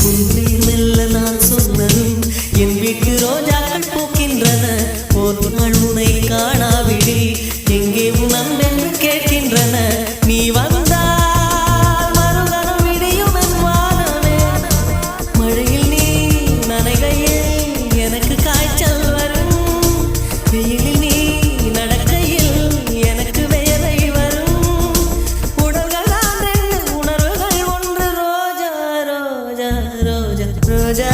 உன்னை மெல்ல நான் சொன்னதும் என் வீட்டு ரோஜாக்கள் பூக்கின்றன. ஒரு நாள் உன்னை காணாவிடி எங்கே உன் அன்பென்று கேட்கின்றன. நீ வந்தால் மறுகணம் விடியும் என் வானமே. மழையில் நீ நனைகையில் எனக்கு காய்ச்சல் வரும். வெயிலில் நீ நடக்கையில் எனக்கு வேலை வரும். உடல்கள் தான் ரெண்டு, உணர்வுகள் ஒன்று. ரோஜா ரோஜா ரோஜா ரோஜா